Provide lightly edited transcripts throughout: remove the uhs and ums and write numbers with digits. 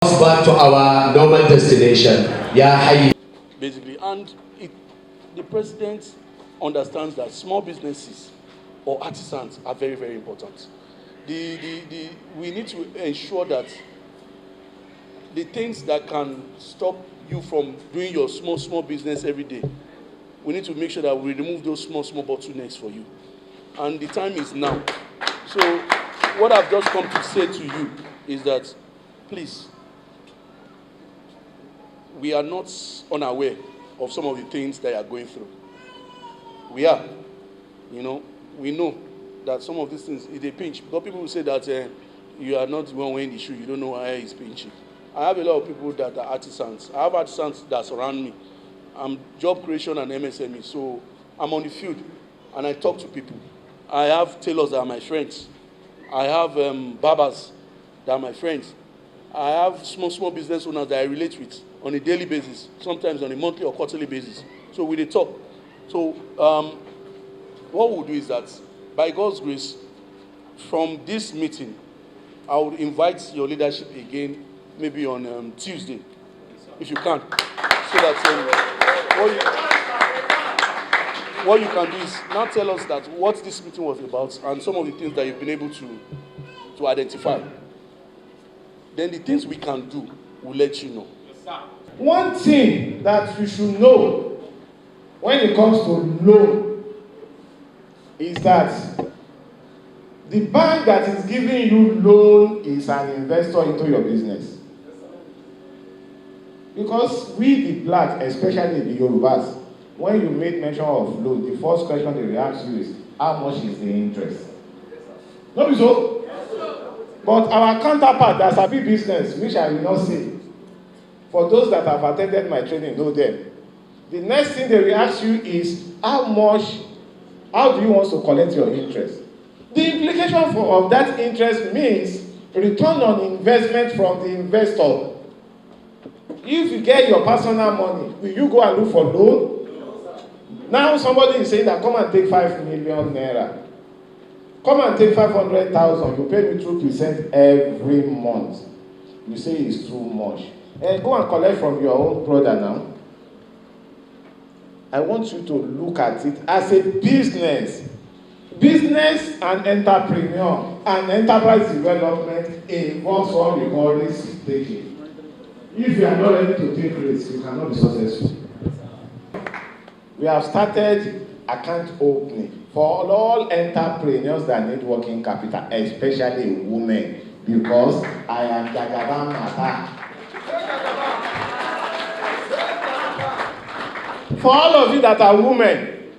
Back to our normal destination. Yeah, basically, and the president understands that small businesses or artisans are very, very important. We need to ensure that the things that can stop you from doing your small business every day, we need to make sure that we remove those small bottlenecks for you. And the time is now. So what I've just come to say to you is that, please, we are not unaware of some of the things that you are going through. We are. We know that some of these things, they pinch. Because people will say that you are not the one wearing the shoe, you don't know why it's pinching. I have a lot of people that are artisans. I have artisans that surround me. I'm job creation and MSME, so I'm on the field and I talk to people. I have tailors that are my friends. I have barbers that are my friends. I have small business owners that I relate with on a daily basis, sometimes on a monthly or quarterly basis. So we talk. So what we'll do is that, by God's grace, from this meeting, I will invite your leadership again, maybe on Tuesday, if you can. So that what you can do is now tell us that what this meeting was about and some of the things that you've been able to identify. Then the things we can do, we'll let you know. One thing that you should know when it comes to loan is that the bank that is giving you loan is an investor into your business. Because we, the black, especially the Yorubas, when you make mention of loan, the first question they will ask you is, how much is the interest? Not be so? But our counterpart, that's a big business, which I will not say, for those that have attended my training, know them. The next thing they will ask you is, how do you want to collect your interest? The implication of that interest means return on investment from the investor. If you get your personal money, will you go and look for loan? Now somebody is saying that come and take 5 million naira. Come and take 500,000. You pay me 2% every month. You say it's too much. And go and collect from your own brother now. I want you to look at it as a business. Business and entrepreneur and enterprise development involves what we call risk taking. If you are not ready to take risks, you cannot be successful. We have started account opening for all entrepreneurs that need working capital, especially women, because I am Jagaban Mata. For all of you that are women,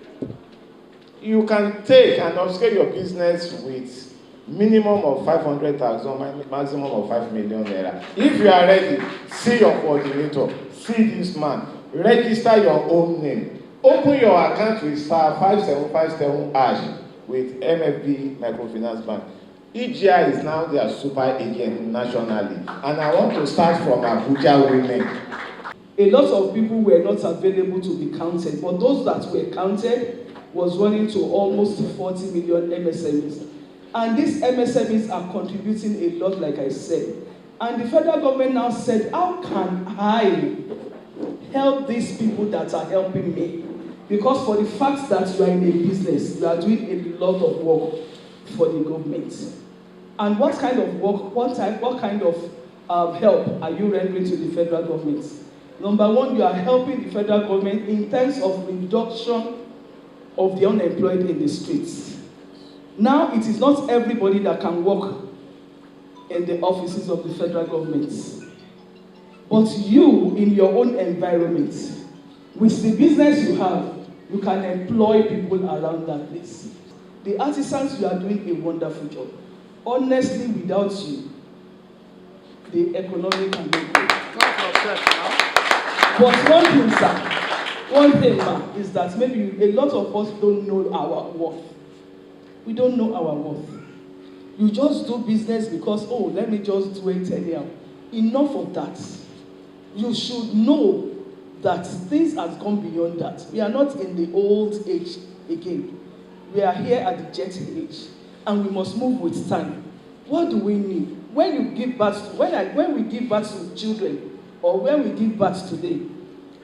you can take and upscale your business with minimum of 500,000, maximum of 5 million naira. If you are ready, see your coordinator, see this man, register your own name. Open your account with *5757# with MFB Microfinance Bank. EGI is now their super agent nationally. And I want to start from Abuja women. A lot of people were not available to be counted, but those that were counted was running to almost 40 million MSMEs. And these MSMEs are contributing a lot, like I said. And the federal government now said, how can I help these people that are helping me? Because for the fact that you are in a business, you are doing a lot of work for the government. And what kind of work, what kind of help are you rendering to the federal government? Number one, you are helping the federal government in terms of reduction of the unemployed in the streets. Now, it is not everybody that can work in the offices of the federal government. But you, in your own environment, with the business you have, you can employ people around that place. The artisans, you are doing a wonderful job. Honestly, without you, the economy can go. But one thing, sir, is that maybe a lot of us don't know our worth. We don't know our worth. You just do business because, oh, let me just do it anyhow. Enough of that. You should know that things has gone beyond that. We are not in the old age again. We are here at the jet age, and we must move with time. What do we need? when you give birth to, when we give birth to children, or when we give birth today,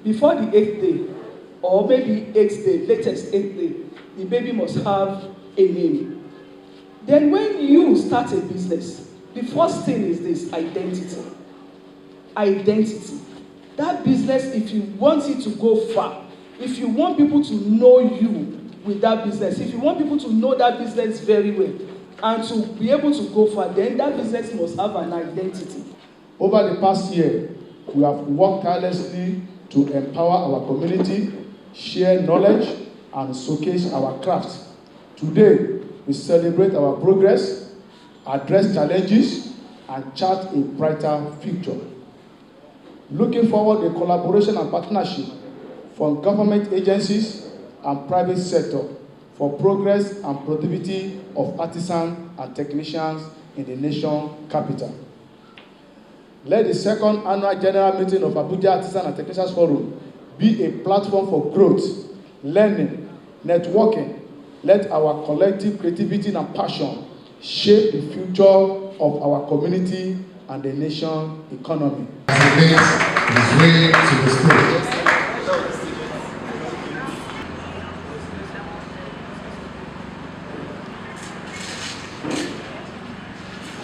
before the 8th day, or maybe 8th day, latest 8th day, the baby must have a name. Then when you start a business, the first thing is this: identity. Identity. That business, if you want it to go far, if you want people to know you with that business, if you want people to know that business very well, and to be able to go far, then that business must have an identity. Over the past year, we have worked tirelessly to empower our community, share knowledge, and showcase our craft. Today, we celebrate our progress, address challenges, and chart a brighter future. Looking forward to a collaboration and partnership from government agencies and private sector for progress and productivity of artisans and technicians in the nation capital. Let the second annual general meeting of Abuja Artisans and Technicians Forum be a platform for growth, learning, networking. Let our collective creativity and passion shape the future of our community and the nation economy. His way to the stage.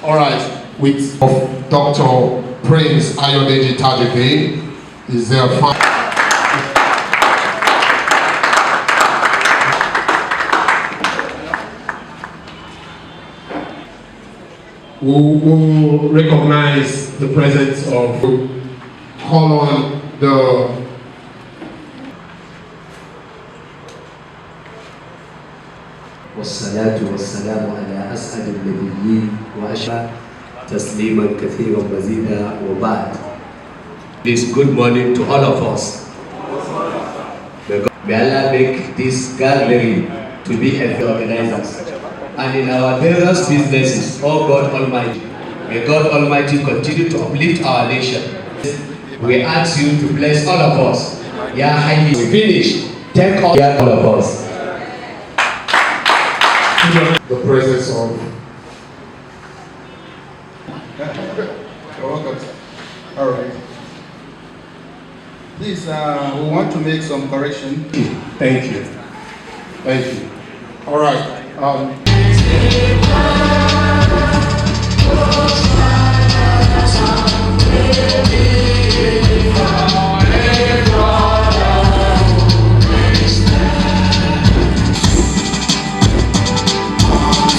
All right, with Dr. Prince Ayodeji Tajudeen, is there we will recognize the presence of, call on the والصلاة والسلام على أسعد النبيين وأشرف تسليما كثيرا مزيدا وبعد. This good morning to all of us. May Allah make this gathering to be a organizers. And in our various businesses, oh God Almighty, may God Almighty continue to uplift our nation. We ask you to bless all of us. Ya Hayy, we finish. Take all of us. the presence of. You're welcome, sir. All right. Please, we want to make some correction. Thank you. Thank you. All right.